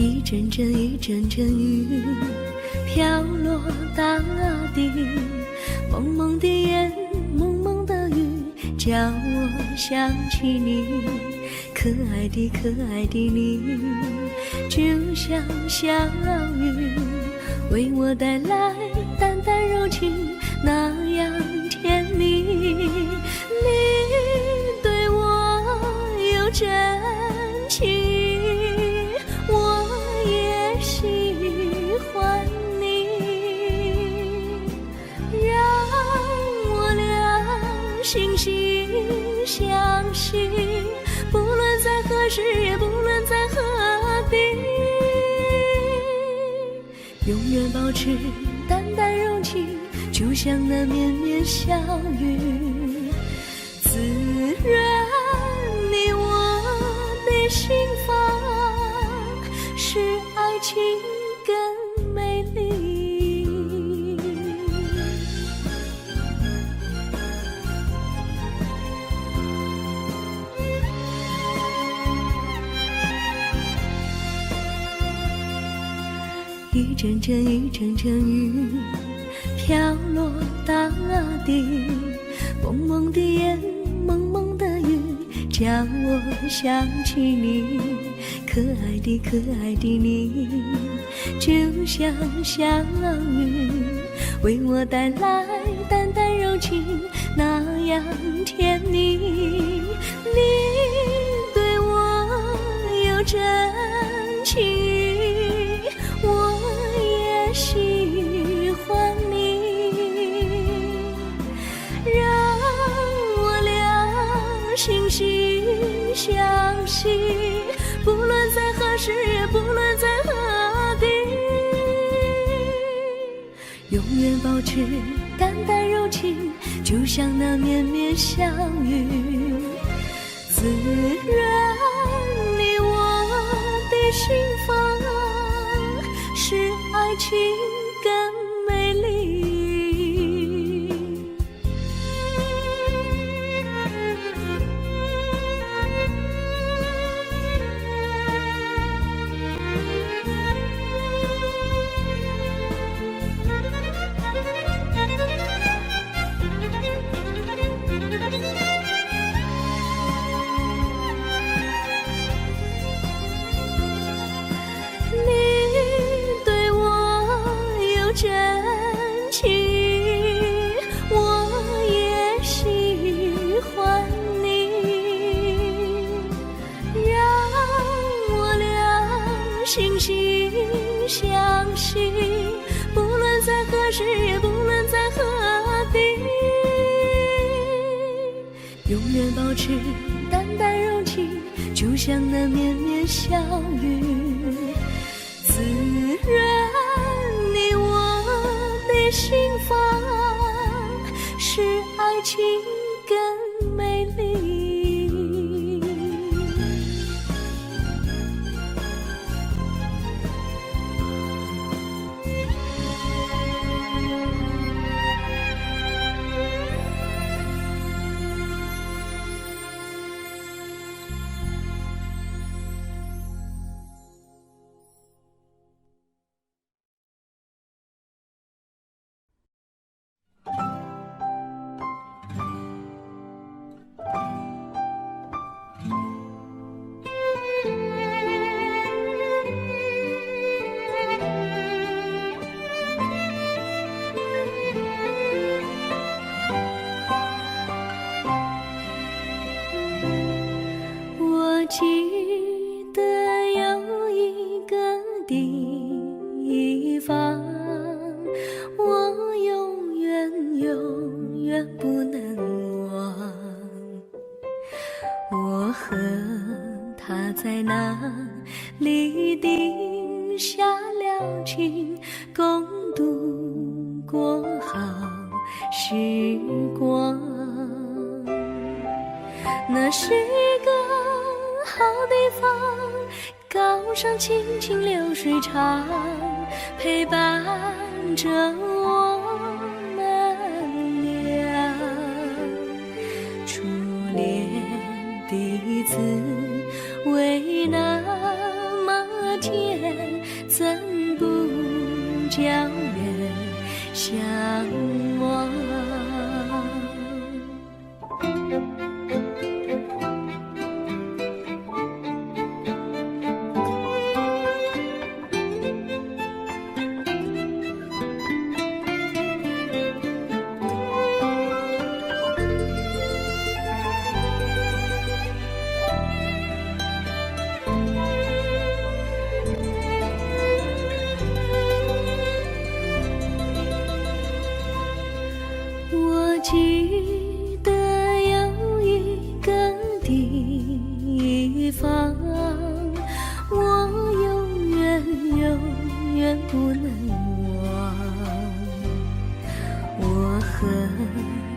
一阵阵一阵阵雨飘落大地，蒙蒙的烟，蒙蒙的雨，叫我想起你，可爱的可爱的你，就像小雨，为我带来淡淡柔情，那样甜蜜。你对我有真情，我也喜欢你，让我俩惺惺相惜，不论在何时，也不论在何地，永远保持淡淡柔情，就像那绵绵小雨，滋润你我的心房，使爱情更美丽。一阵阵一阵阵雨飘落大地，蒙蒙的烟，蒙蒙的雨，叫我想起你，可爱的可爱的你，就像小雨，为我带来淡淡柔情，那样甜蜜。你对我有真情，我也喜欢你，让我俩惺惺相惜，不论在何时，也不论在何地，永远保持淡淡柔情，就像那绵绵小雨，滋润你我的心房，使爱情更美丽。真情，我也喜欢你，让我俩惺惺相惜，不论在何时，也不论在何地，永远保持淡淡柔情，就像那绵绵小雨，滋润心房，使爱情更美丽。记得有一个地方，我永远永远不能忘。我和他在那里定下了情，共度过好时光。那是一个好地方，高山清清流水长，陪伴着我们俩。初恋的滋味那么甜，怎不叫人向往？我记得有一个地方，我永远永远不能忘。我和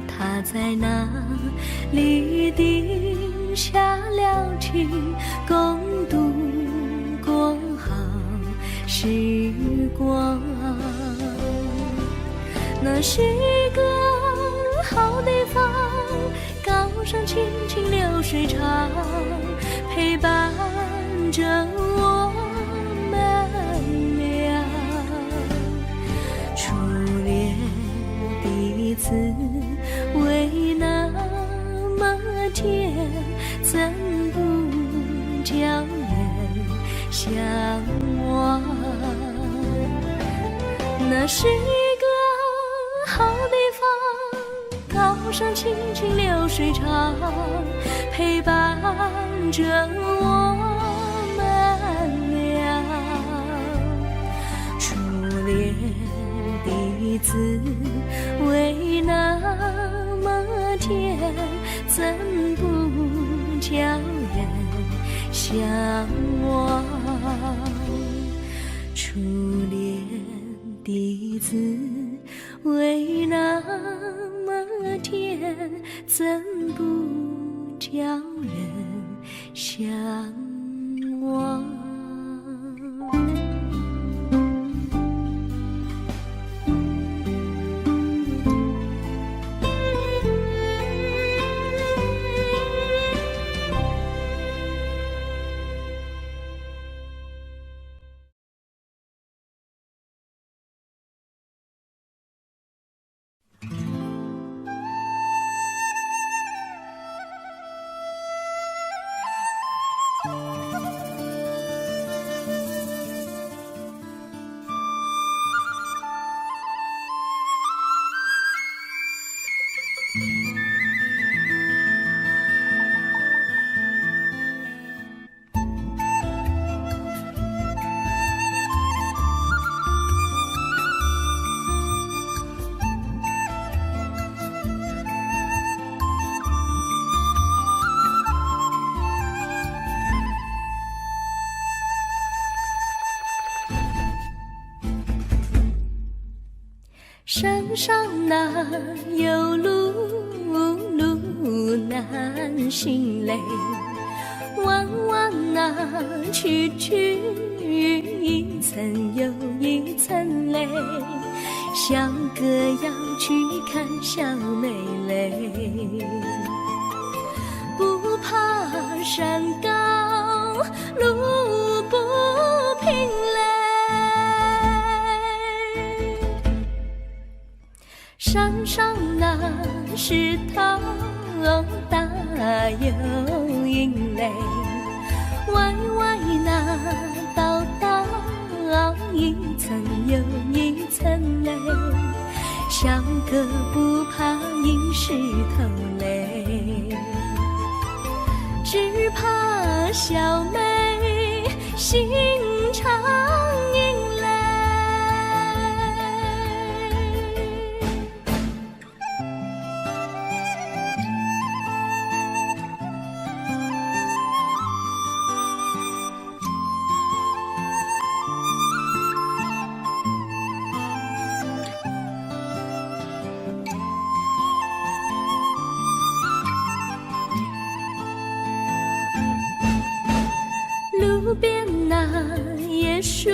他在那里定下了情，共度过好时光。那是一个好地方，高山青青流水长，陪伴着我们俩。初恋第一次为那么甜，怎不叫人向往？那是一个好地方，高山青青流水长，陪伴着我们俩。初恋第一次为那么甜，怎不叫人向往？初恋第一次为那么甜，怎不叫人向往？山上哪有路，路难行嘞，弯弯哪曲曲，一层又一层嘞，小哥要去看小妹嘞，不怕山高路不平嘞，山上那石头大又硬嘞，歪歪那道道一层又一层嘞，小哥不怕硬石头嘞，只怕小妹心肠硬嘞。路边那椰树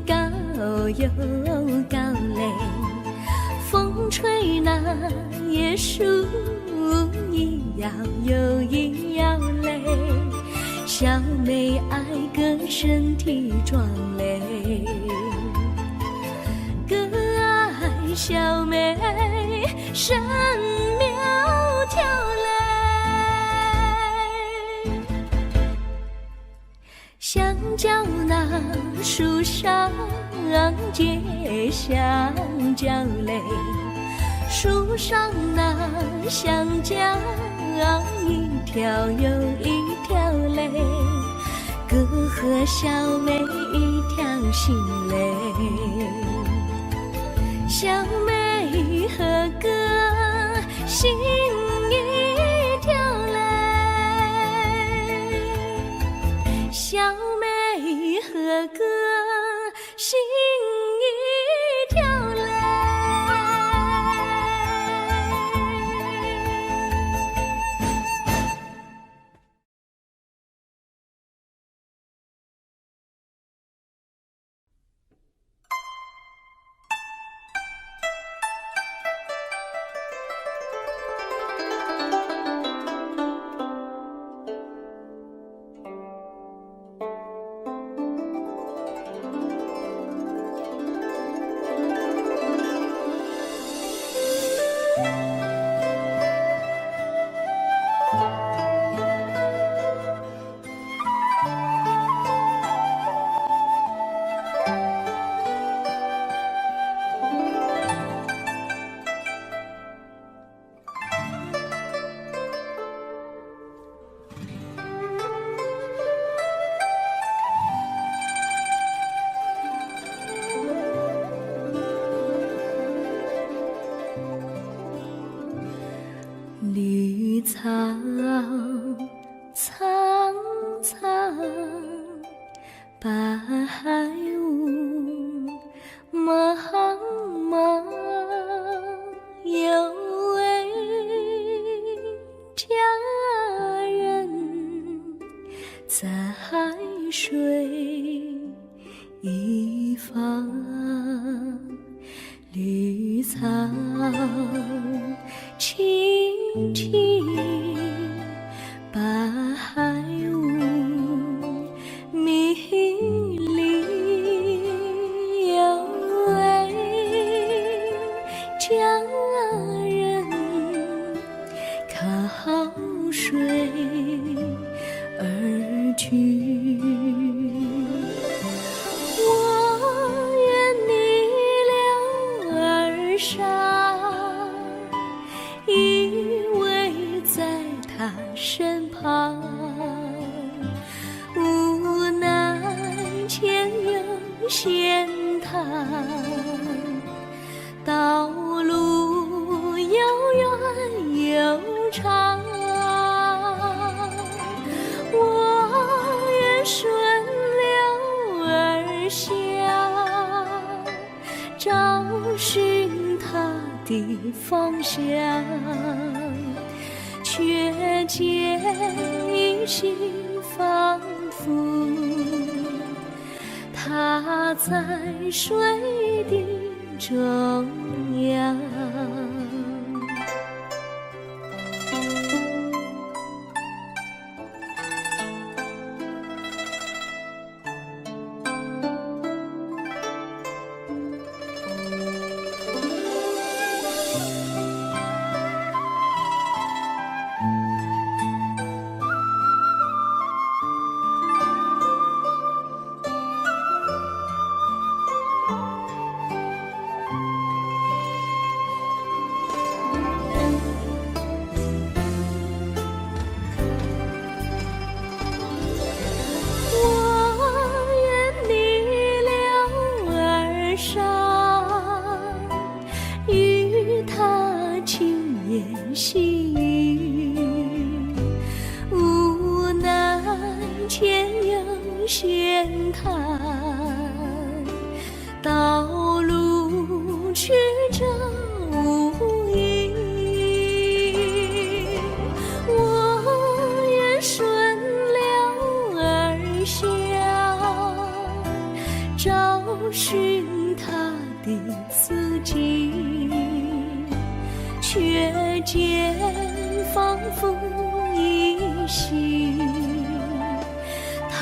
高又高嘞，风吹那椰树一摇又一摇嘞，小妹爱个身体壮嘞，个爱小妹身苗条嘞。香蕉那树上结香蕉嘞，树上那香蕉一条又一条嘞，哥和小妹一条心嘞，小妹和哥心一条嘞，小妹和哥心一条嘞。绿草苍苍，白雾茫茫，有位佳人在水一方，绿草青青，白雾迷离，有位佳人靠水而居。身旁无奈前有险滩，道路又远又长，我愿顺流而下，找寻他的方向，却见一心仿佛他在水的中央。细雨无奈前有险滩，道路曲折无依，我愿顺流而下，找寻他的足迹，却见仿佛依稀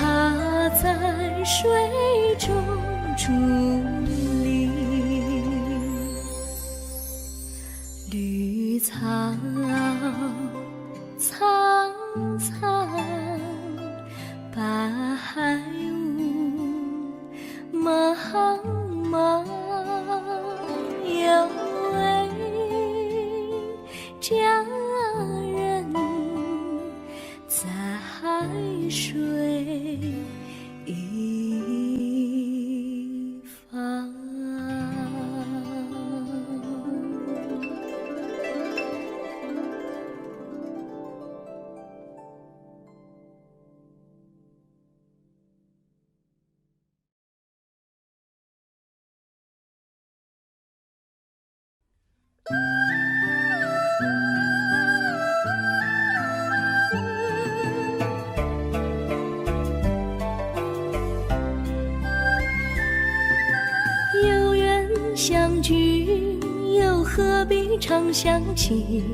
它在水中伫立，绿草苍苍，白雾茫茫，有位佳人在海水一方。有缘相聚，又何必常想起？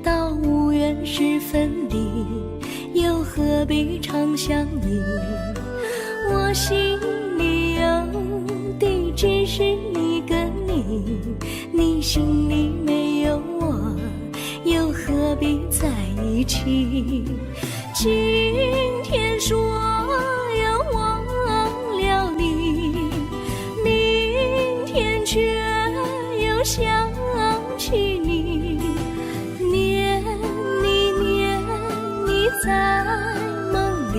到无缘时分离，又何必常想你？我心里有的只是一个你，你心里没有我，又何必在一起？今天说要忘了你，明天却又想起你，念你念你在梦里，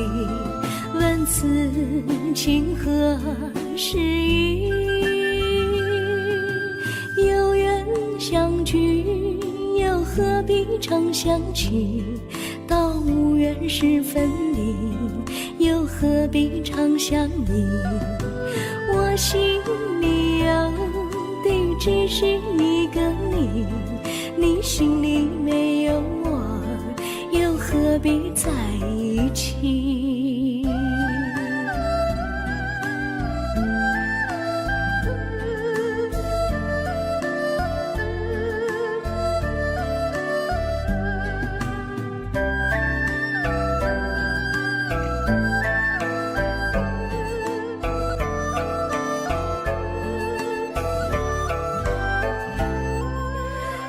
问此情何时已？有缘相聚，又何必常想起？到无缘时分离，又何必常想你？我心里有的只是一个你，你心里没有我，又何必在一起？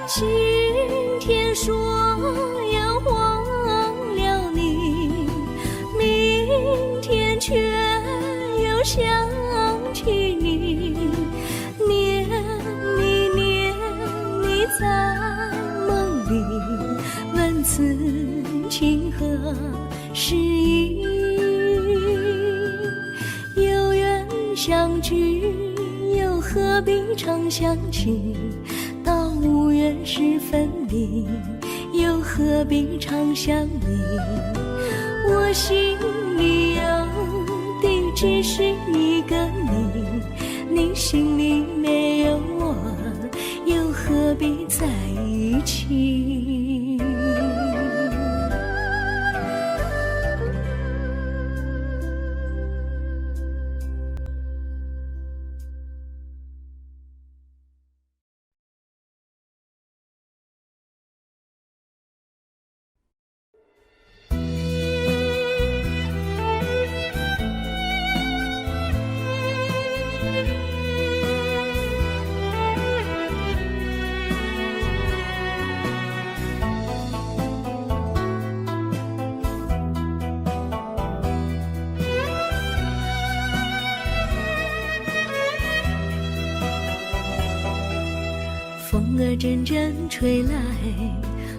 今天说要忘了你，明天却又想起你，念你念你在梦里，问此情何时已？有缘相聚，又何必常想起？到无缘时分离，又何必常想你？我心里有的只是一个你，你心里没有我，又何必在一起？风儿阵阵吹来，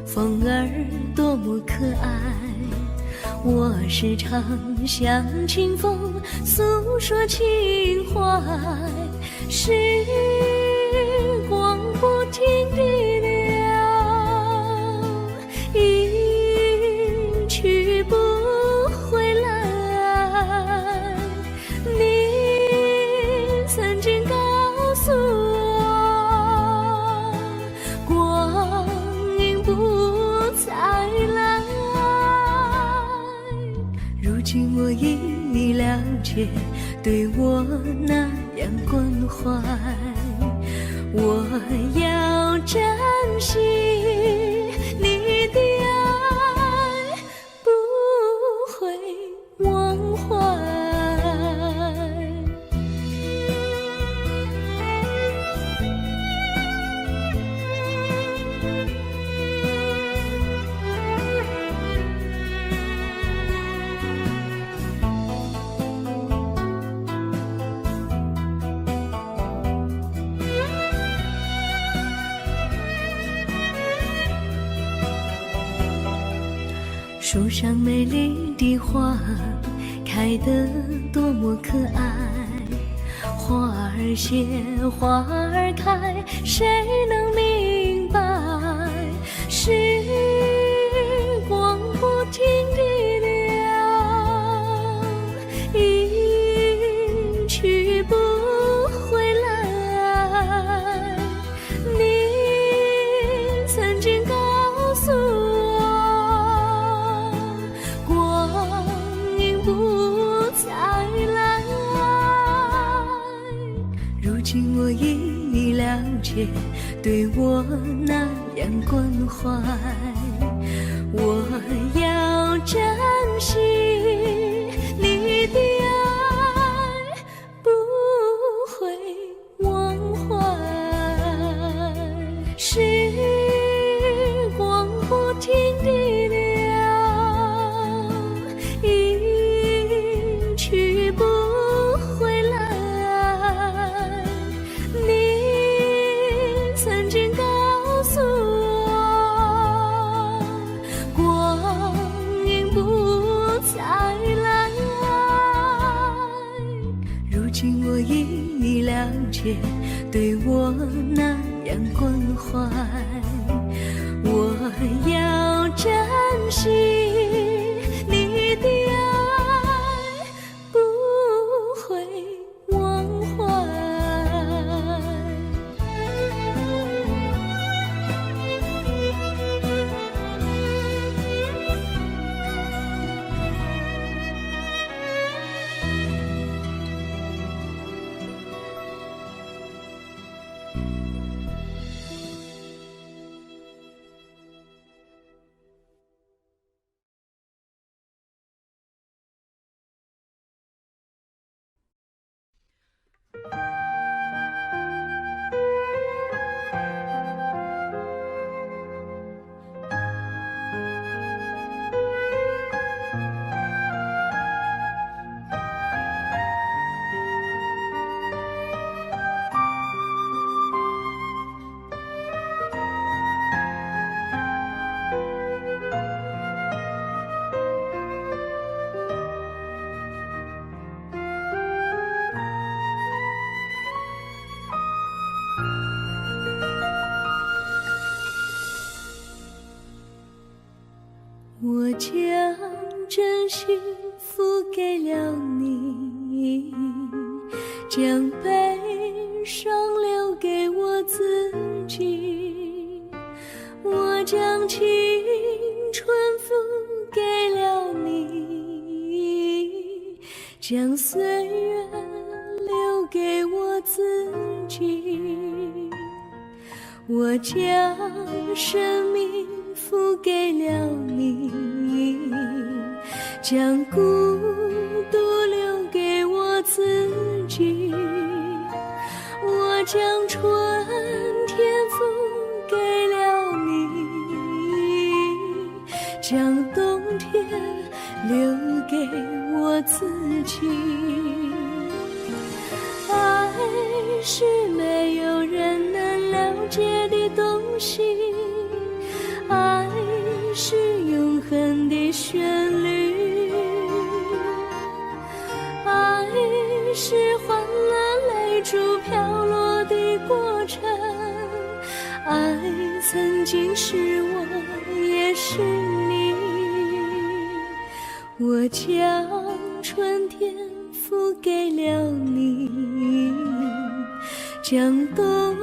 风儿多么可爱。我时常向清风诉说情怀，时光不停地流，一去不回来。你曾经告诉我，光阴不再来。如今我已了解，对我那样关怀，我要珍惜你的爱，不会忘怀。树上美丽的花开得多么可爱，花儿谢，花儿开，谁能明白？时光不停地流，一去不回来。你曾经告诉我，光阴不再来。如今我已了解，对我那样关怀，我要珍惜你的爱，不会忘怀。时光不停地流，一去不回来。你曾经告诉我，光阴不再来。如今我已了解，对我那样关怀，我要珍惜你的爱，不会忘怀。我将真心付给了你，将悲伤留给我自己。我将青春付给了你，将岁月留给我自己。我将生命付给了你，将孤独留给我自己。我将春天付给了你，将冬天留给我自己。爱是没有人能了解的东西，爱是永恒的旋律，爱是换了泪珠飘落的过程，爱曾经是我，也是你。我将春天付给了你，将冬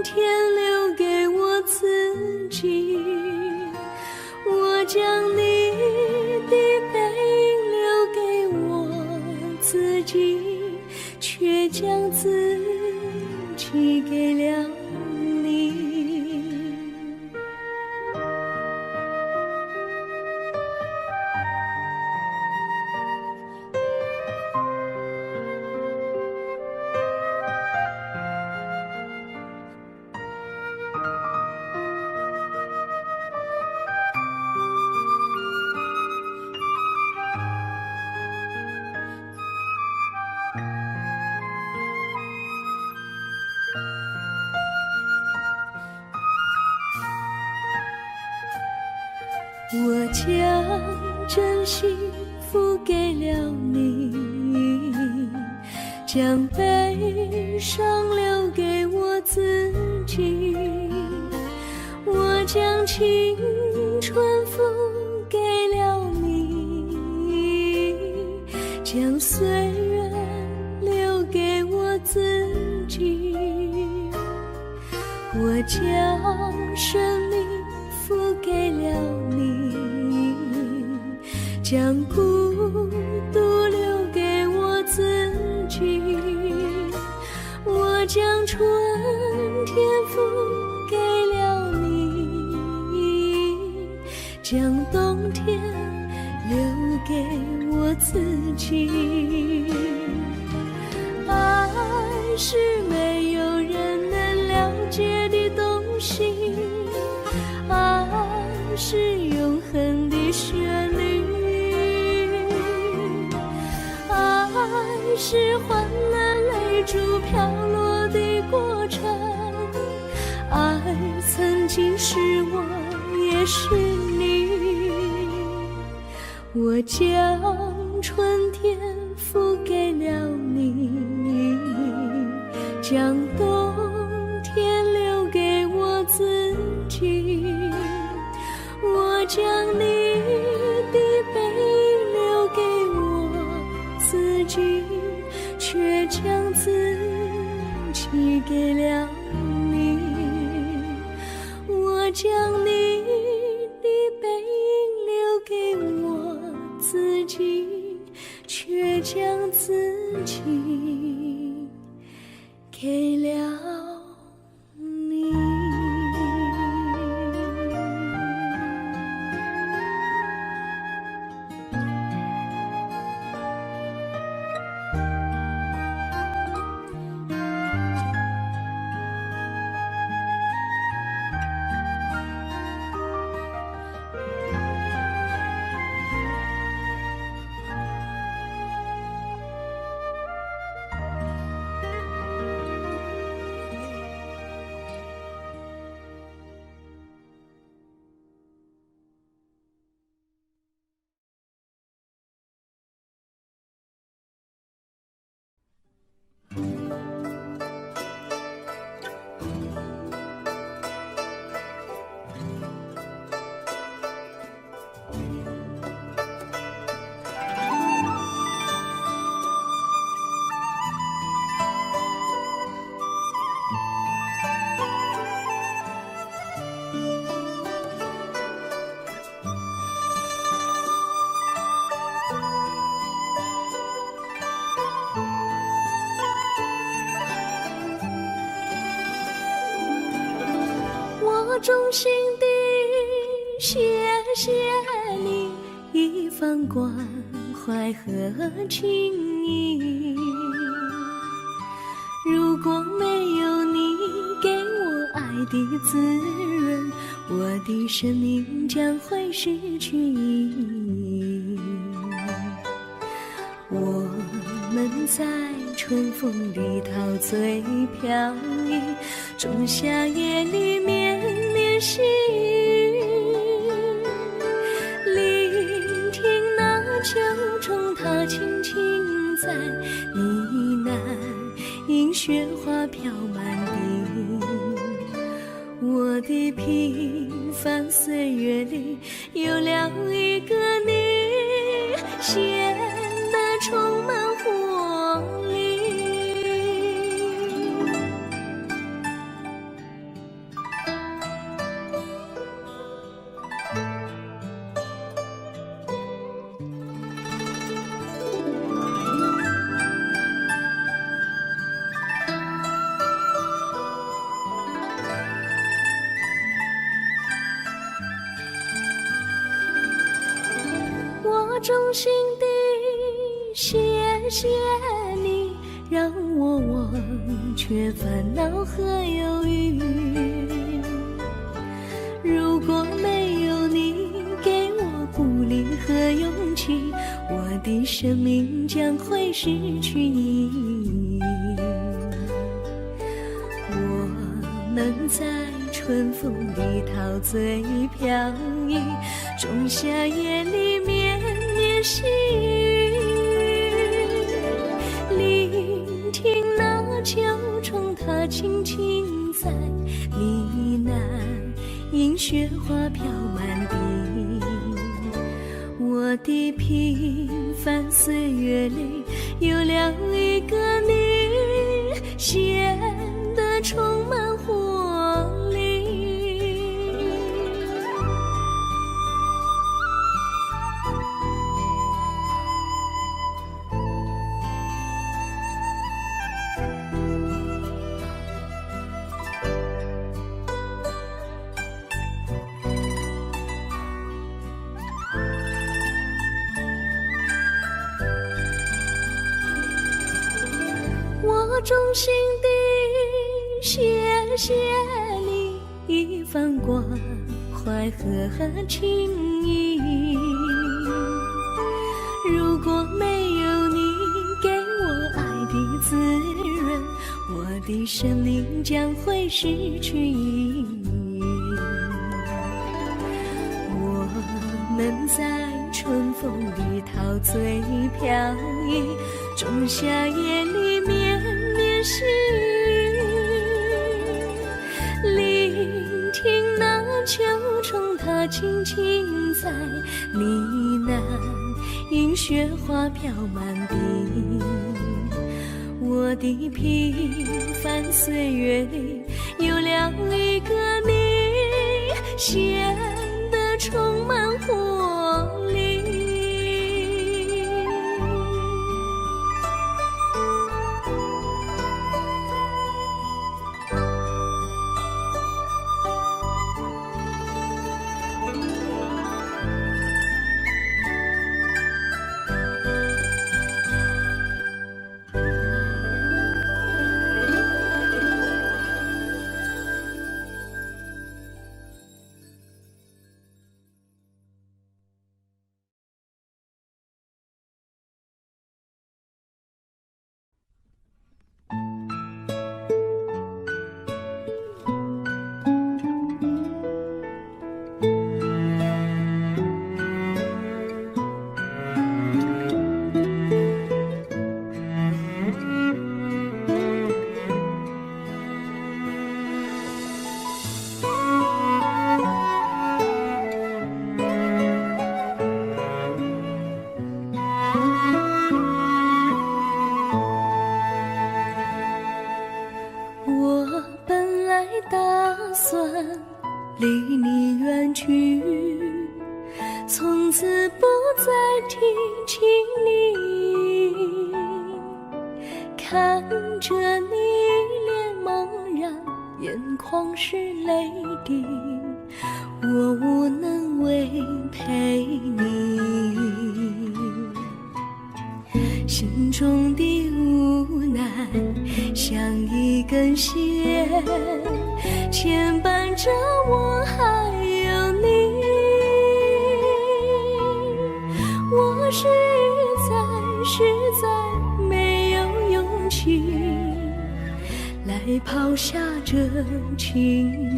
天留给我自己。我将你的背影留给我自己，却将自己给了你。我将真心付给了你，将悲伤留给我自己。我将青春付给了你，将岁月留给我自己。我将生命付给了你，将孤独留给我自己。我将春天付给了你，将冬天留给我自己。爱是没有人能了解的东西，爱是永恒的旋律，爱是换了泪珠飘落的过程，爱曾经是我也是你。我将春天付给了你，将冬天留给我自己。我将你的背影留给我自己，却将自己给了你。我将你的背影留给我自己，却将自己给了你。我衷心地谢谢你一番关怀和情谊，如果没有你给我爱的滋润，我的生命将会失去意义。我们在春风里陶醉飘逸，仲夏夜里绵绵细雨，聆听那秋虫它轻轻在呢喃，因雪花飘满地。我的平凡岁月里有了一个你，显得充满活力。我衷心地谢谢你，让我忘却烦恼和忧郁。如果没有你给我鼓励和勇气，我的生命将会失去意义。我们在春春风里陶醉飘逸，仲夏夜里绵绵细雨，聆听那秋虫它轻轻在呢喃，映雪花飘满地。我的平凡岁月里有了一个你，显得充满活力。我衷心地谢谢你一番关怀和情谊，如果没有你给我爱的滋润，我的生命将会失去意义。我们在春风里陶醉飘逸，仲夏夜里绵绵细雨，聆听那秋虫它轻轻在呢喃，映雪花飘满地。我的平凡岁月里有了一个你，显得充满活力。离你远去，从此不再提起你，看着你脸茫然，眼眶是泪滴，我无能为陪你，心中的无奈像一根线牵绊着我还有你，我实在没有勇气来抛下这情谊。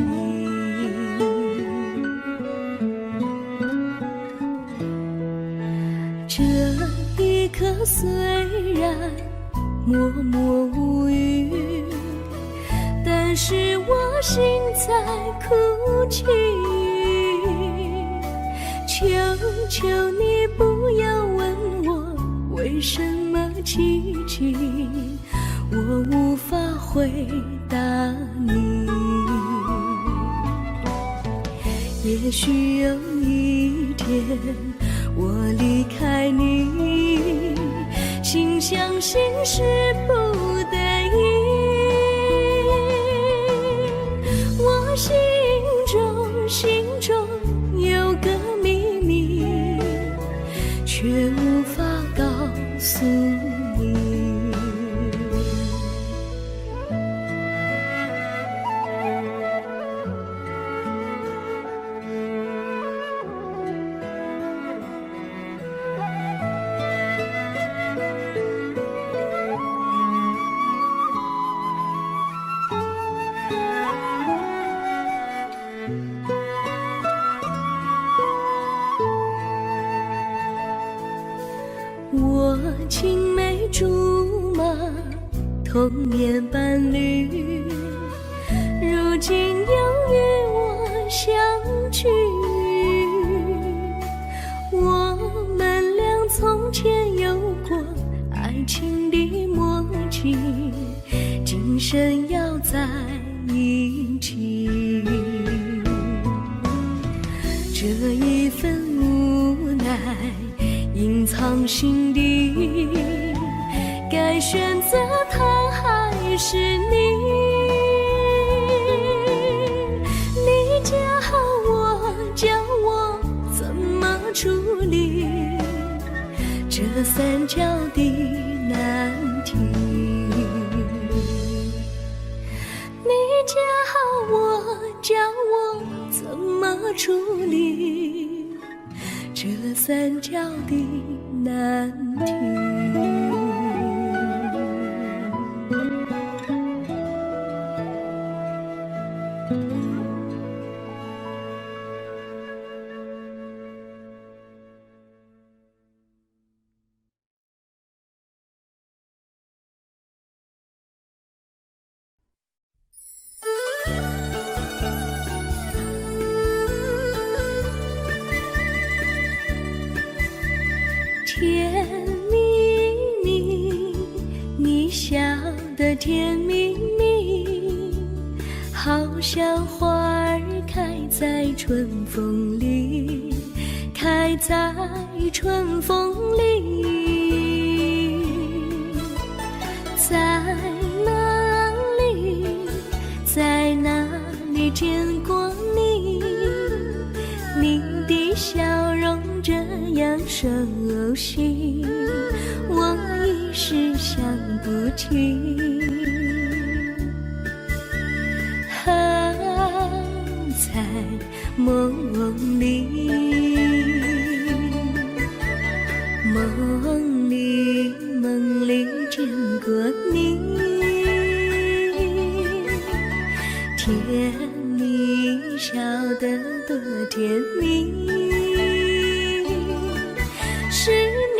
这一刻虽然默默无语，但是我心在哭泣，求求你不要问我为什么寂静，我无法回答你。也许有一天我离开你，心相信是不得已，我心中有个秘密，却无法告诉你。夜伴侣，如今又与我相聚。我们俩从前有过爱情的默契，今生要在一起。这一份无奈隐藏心底，该选择他还是你？你教我，教我怎么处理这三角的难题。你教我，教我怎么处理这三角的难题。甜蜜蜜，你笑得甜蜜蜜，好像花儿开在春风里，开在春风里。在哪里，在哪里见过你？你的笑容这样熟悉，我一时想不起。在梦里，梦里见过你，甜蜜笑得多甜蜜。是你，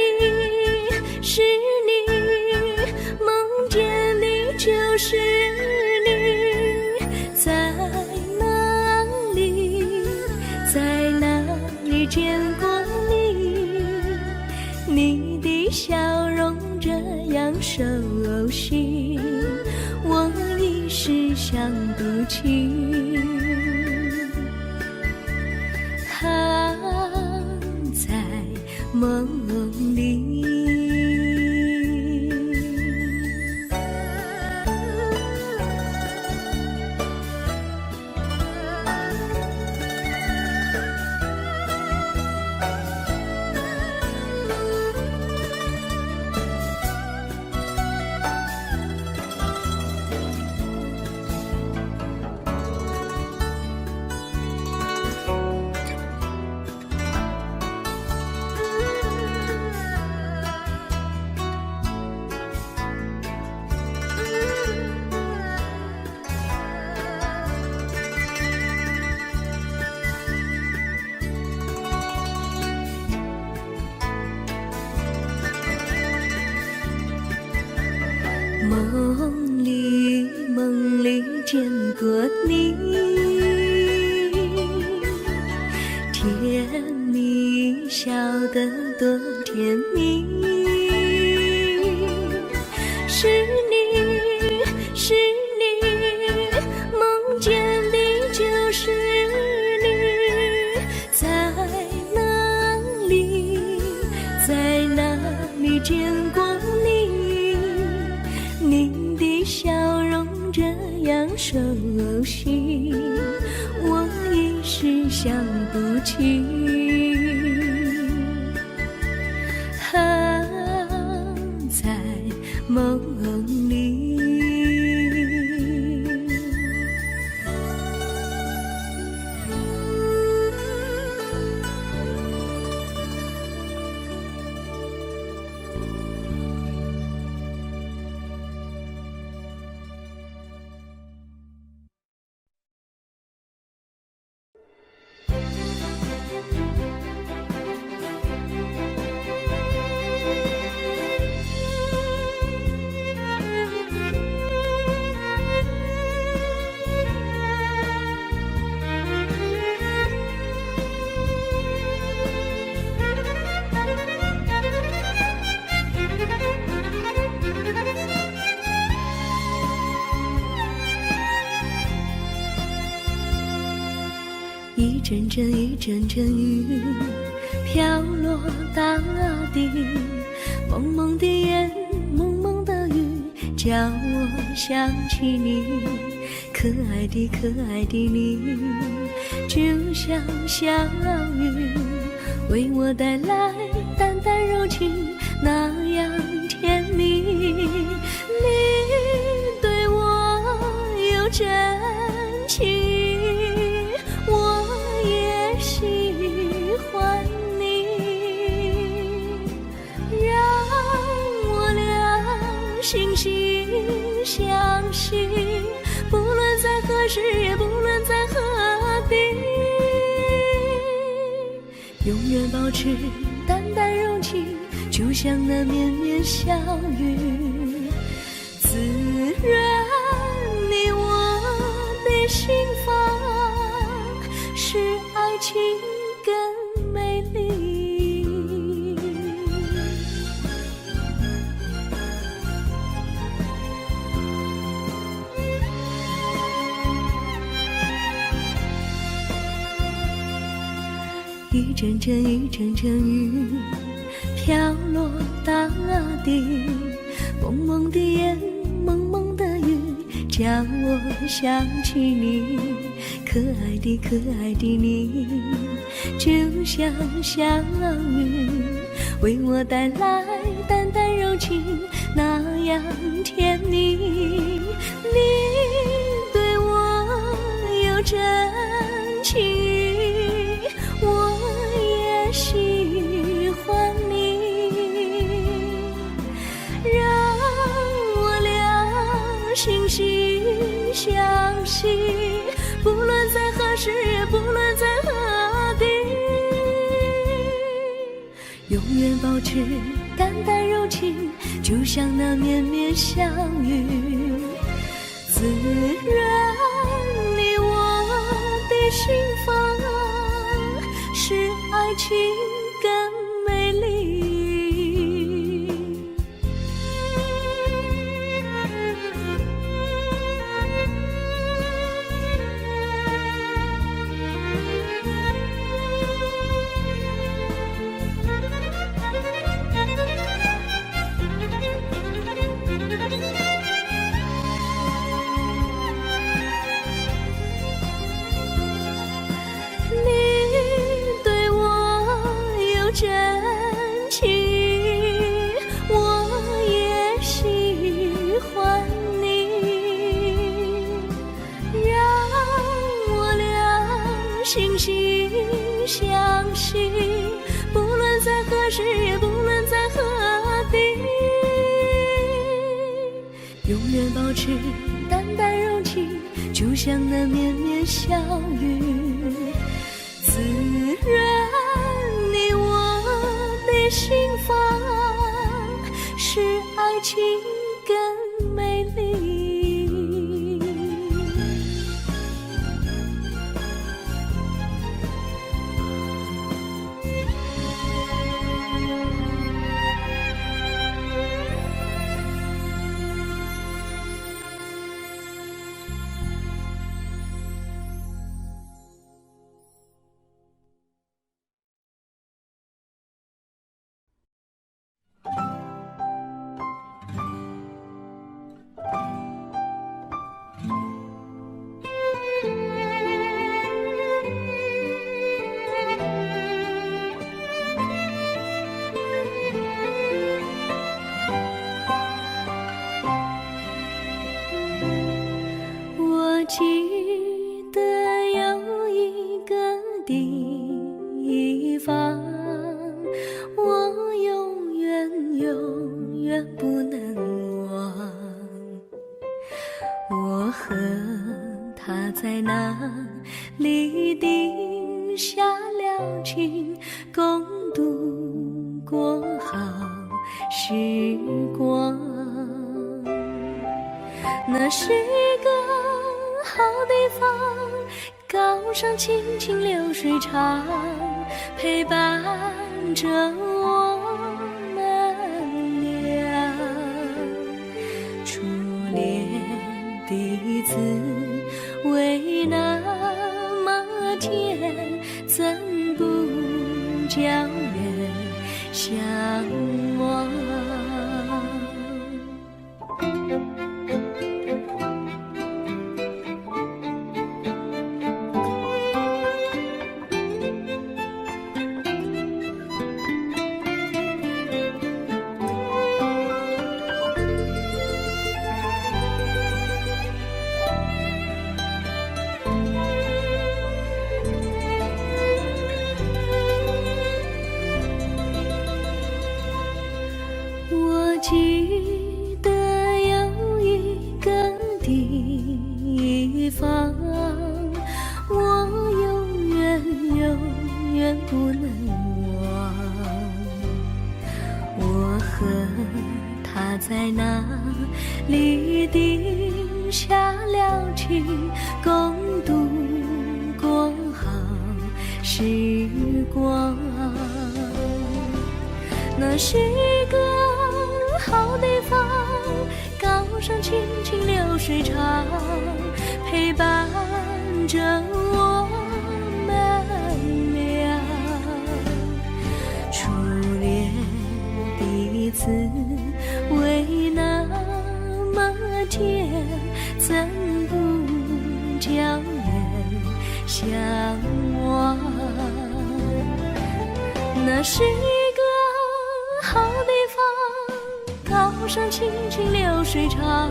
是你，梦见你就是你。在哪里，在哪里见过你？你的笑容这样熟悉，我一时想不起。在梦里。梦里见过你，甜蜜笑得多甜蜜。是你，是你，梦见的就是你。在哪里，在哪里见过你？你的笑容这样熟悉，我一时想不起。在梦里。一阵阵一阵阵雨飘落大地，蒙蒙的烟，蒙蒙的雨，叫我想起你，可爱的可爱的你，就像小雨，为我带来淡淡柔情，那样甜蜜。你对我有真情，我也喜欢你，让我俩惺惺相惜，不论在何时，也不论在何地，永远保持淡淡柔情，就像那绵绵小雨，滋润你我的心房，使爱情更美丽。一阵阵一阵阵雨飘落大地，蒙蒙的烟，蒙蒙的雨，叫我想起你，可爱的可爱的你，就像小雨，为我带来淡淡柔情，那样甜蜜。你对我有真情，我也喜欢你，让我俩惺惺相惜，不论在何时，也不论在何地，永远保持淡淡柔情，就像那绵绵小雨，滋润你我的心房，使爱情更美丽。真情，我也喜欢你，让我俩惺惺相惜，不论在何时，也不论在何地，永远保持淡淡柔情，就像那绵绵小雨，滋润你我的心房，使爱情更美丽。我记得有一个地方，我永远永远不能忘。我和他在那里定下了情，共度过好时光。那是一个好地方，高山清清流水长，陪伴着我们俩。初恋的滋味那么甜，地方，我永远永远不能忘。我和他在那里定下了情，共度过好时光。那是一个好地方，高山青青流水长，陪伴着我们俩。初恋的滋味那么甜，怎不叫人向往？那是一个好地方，高山青青流水长，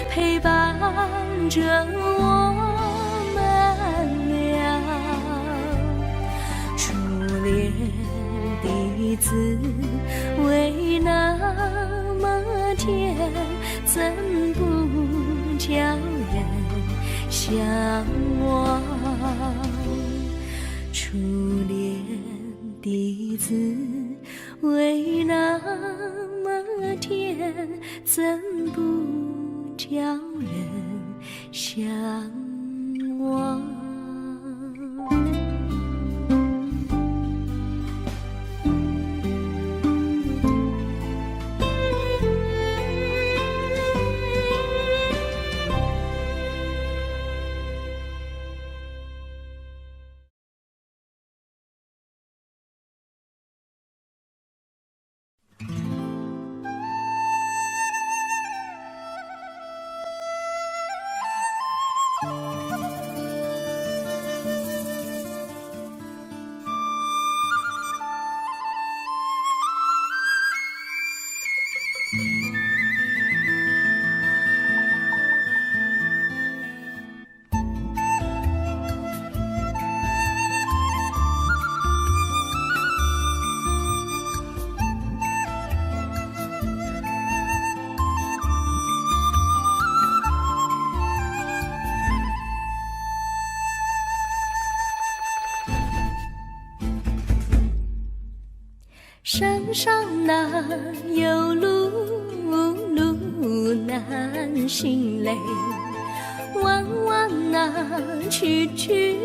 陪伴着我们俩。初恋的滋味那么甜，怎不叫人向往？初恋的滋味那么甜，怎不叫人向往？山上哪有路，路难行嘞，弯弯哪曲曲，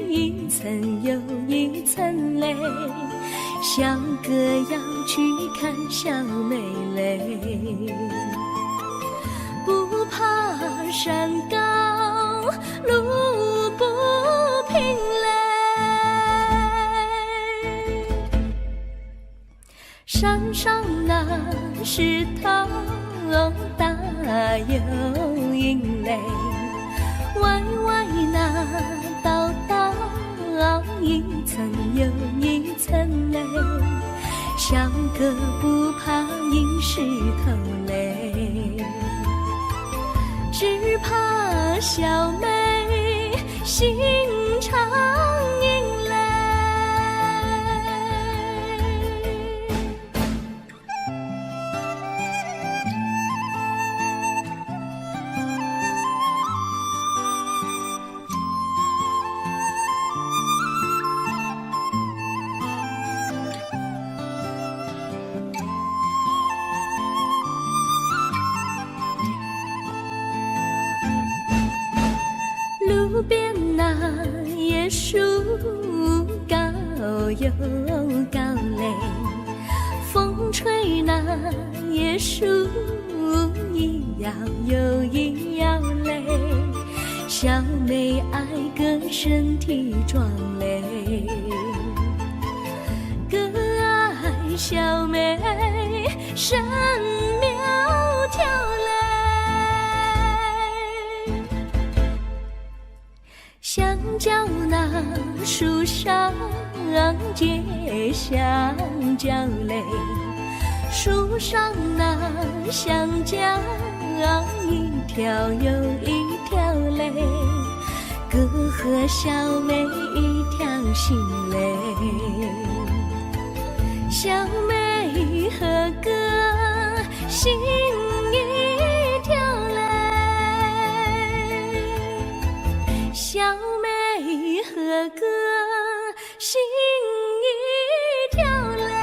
一层又一层嘞，小哥要去看小妹嘞，不怕山高路不平嘞，山上那石头大又硬嘞，歪歪那道道一层又一层嘞，小哥不怕硬石头嘞，只怕小妹心肠硬嘞。路边那椰树高又高嘞，风吹那椰树一摇又一摇嘞，小妹爱个身体壮嘞，哥爱小妹身苗条嘞。香蕉那树上结香蕉嘞，树上那香蕉一条又一条嘞，哥和小妹一条心嘞，小妹和哥心一条嘞。小妹和个心一条泪。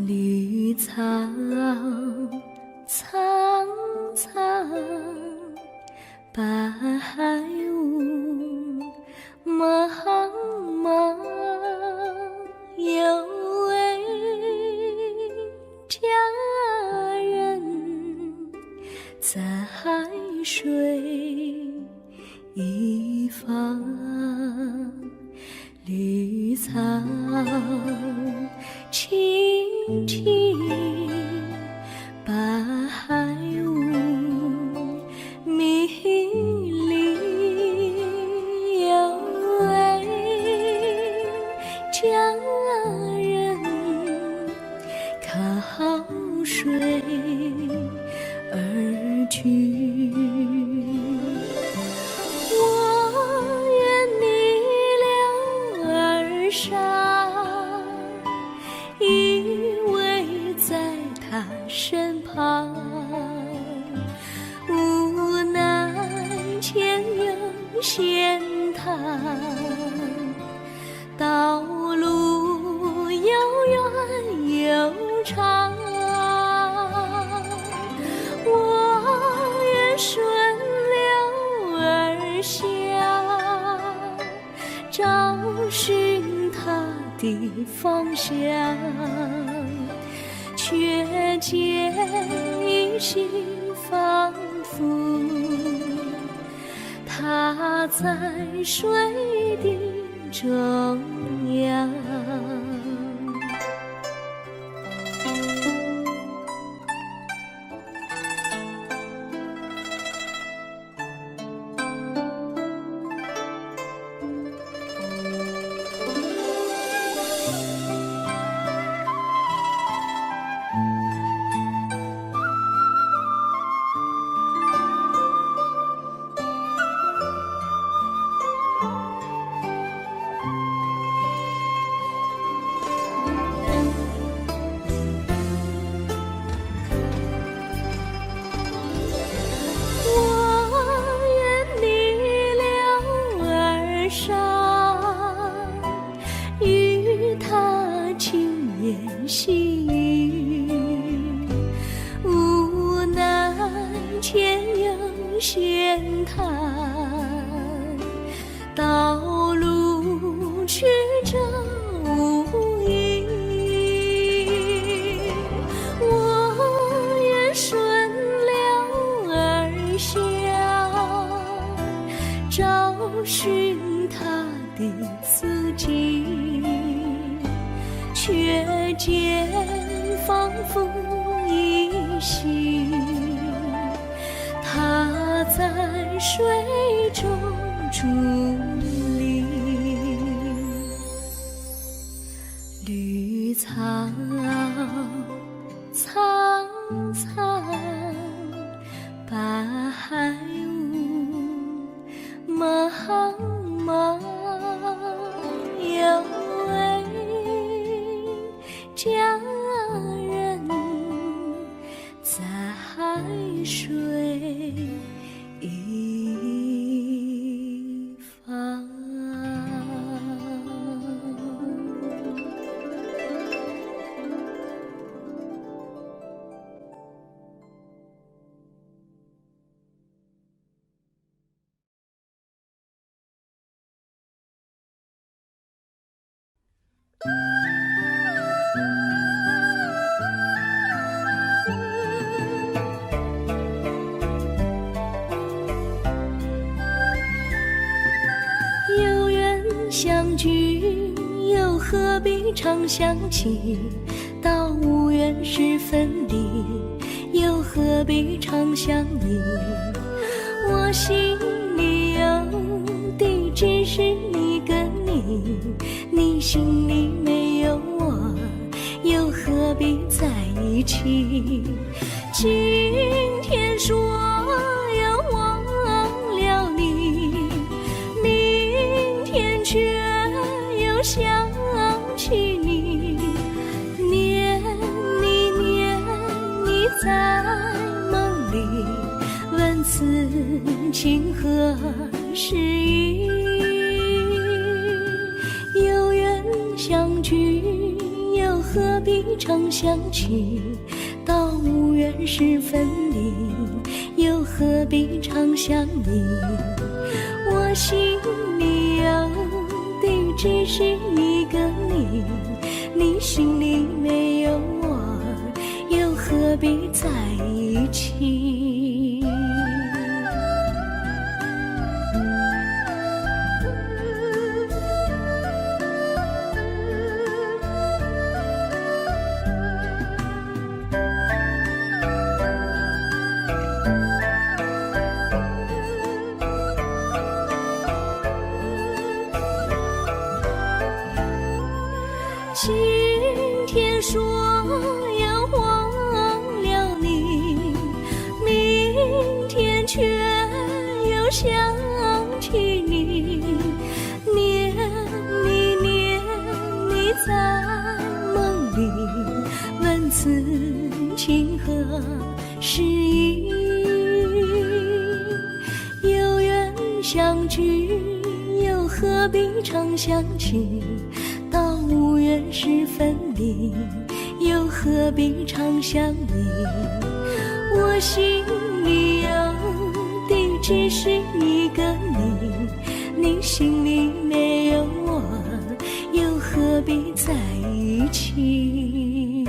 绿草苍苍，白雾茫茫，有位佳人在水一方，绿草青青，白雾迷离，有位佳人靠水而居。身旁无奈前有险滩，道路又远又长，我愿顺流而下，找寻他的方向，却见一心仿佛他在水的中央。细雨无奈前有险滩，道路曲折无依，我愿顺流而下，找寻他的足迹，却见仿佛依稀，他在水中伫立。绿草苍苍，白雾茫茫，有位佳人在水一方。常想起，到无缘时分离，又何必常想你？我心里有的只是一个你，你心里没有我，又何必在一起？今天说要忘了你，明天却又想起你，念你念你在梦里，问此情何时已？有缘相聚，又何必常想起？到无缘时分离，又何必常想你？我心里有的只是一个你，你心里没有我，又何必在一起？今天说要忘了你，明天却又想起你，念你念你在梦里，问此情何时已？有缘相聚，又何必常想起？到无缘时分离，又何必常想你？我心里有的只是一个你，你心里没有我，又何必在一起？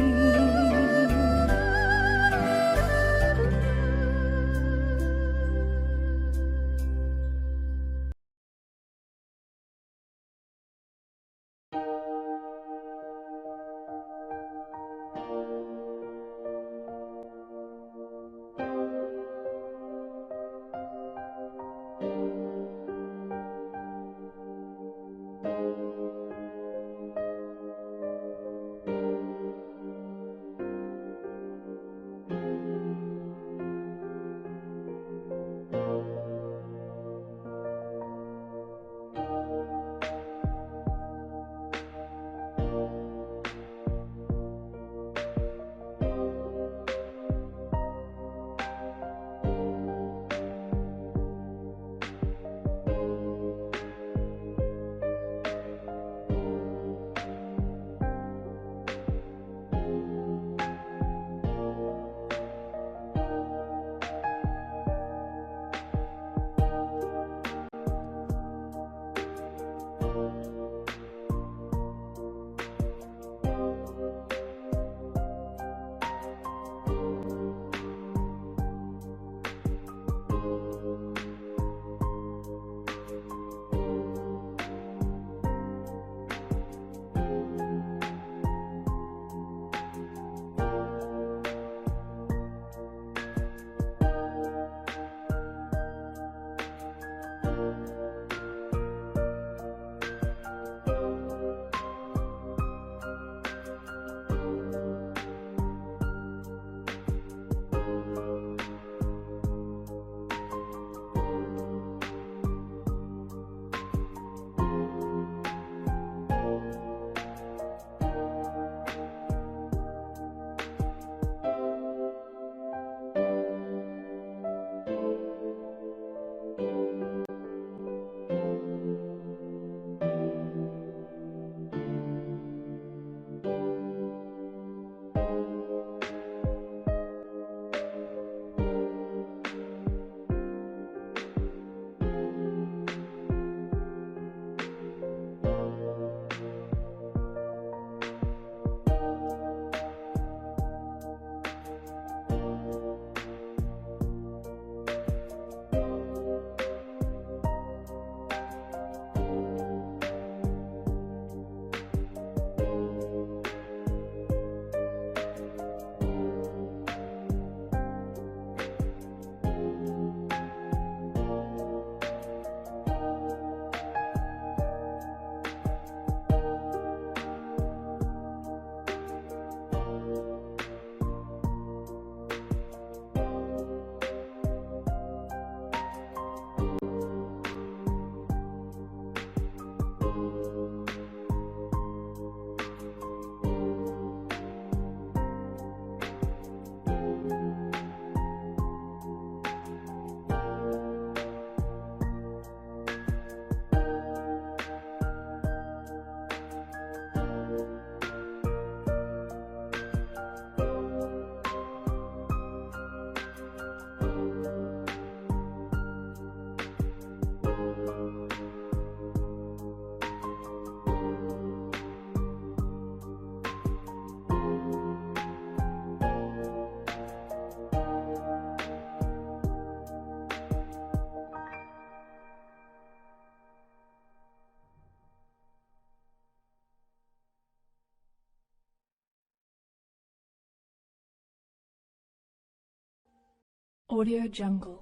Audio Jungle.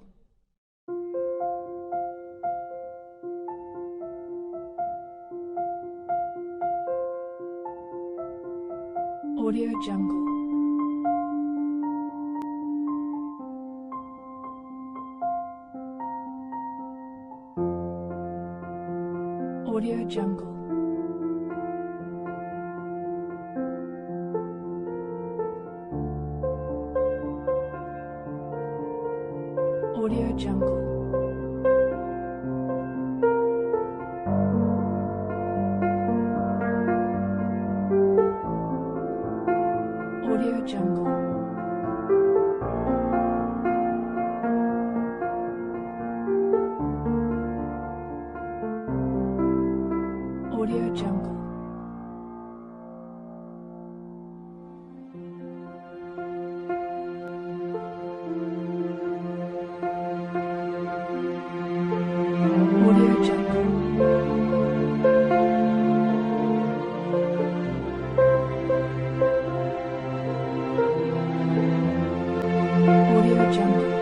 Audio Jungle. Audio Jungle. Audio Jungle. Audio Jungle. Audio Jungle. Audio Jungle. Audio Jungle.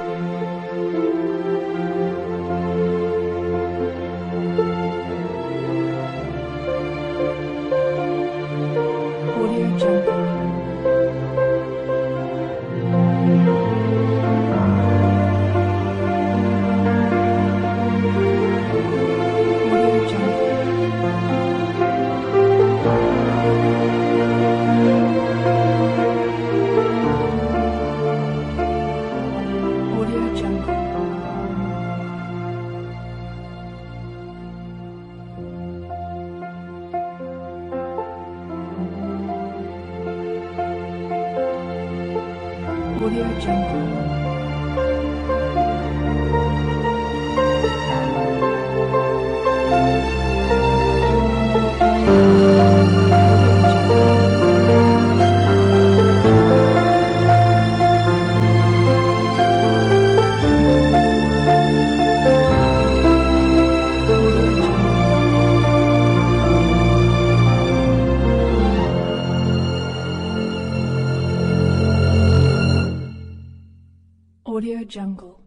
Audio Jungle. Audio Jungle. Audio Jungle. Audio Jungle. Audio Jungle.